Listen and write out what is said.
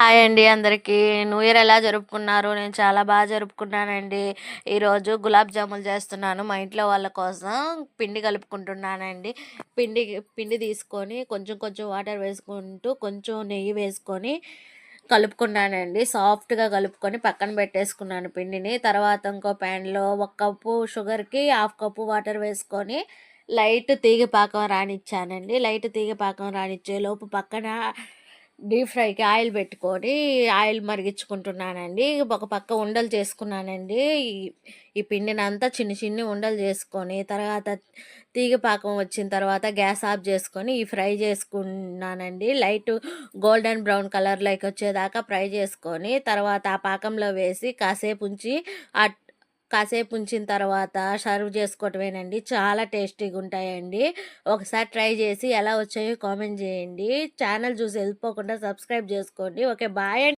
Hi అండి అందరికీ. New year ఎలా జరుపుకున్నారు? నేను చాలా బాగా జరుపుకున్నానండి. ఈరోజు గులాబ్ జాములు చేస్తున్నాను మా ఇంట్లో వాళ్ళ కోసం. పిండి కలుపుకుంటున్నానండి. పిండి పిండి తీసుకొని కొంచెం కొంచెం వాటర్ వేసుకుంటూ కొంచెం నెయ్యి వేసుకొని కలుపుకున్నానండి. సాఫ్ట్‌గా కలుపుకొని పక్కన పెట్టేసుకున్నాను పిండిని. తర్వాత ఇంకో ప్యాన్‌లో 1 కప్పు షుగర్‌కి 1/2 కప్పు వాటర్ వేసుకొని లైట్ తీగ పాకం రానిచ్చానండి. లైట్ తీగ పాకం రానిచ్చేలోపు పక్కన డీప్ ఫ్రైకి ఆయిల్ పెట్టుకొని ఆయిల్ మరిగించుకుంటున్నానండి. ఒక పక్క ఉండలు చేసుకున్నానండి. ఈ ఈ పిండినంతా చిన్ని చిన్ని ఉండలు చేసుకొని తర్వాత తీగ పాకం వచ్చిన తర్వాత గ్యాస్ ఆఫ్ చేసుకొని ఫ్రై చేసుకున్నానండి. లైట్ గోల్డెన్ బ్రౌన్ కలర్‌లోకి వచ్చేదాకా ఫ్రై చేసుకొని తర్వాత ఆ పాకంలో వేసి కాసేపు ఉంచిన తర్వాత సర్వ్ చేసుకోవటమేనండి. చాలా టేస్టీగా ఉంటాయండి. ఒకసారి ట్రై చేసి ఎలా వచ్చాయో కామెంట్ చేయండి. ఛానల్ చూసి వెళ్ళిపోకుండా సబ్స్క్రైబ్ చేసుకోండి. ఓకే. బాయ్ అండి.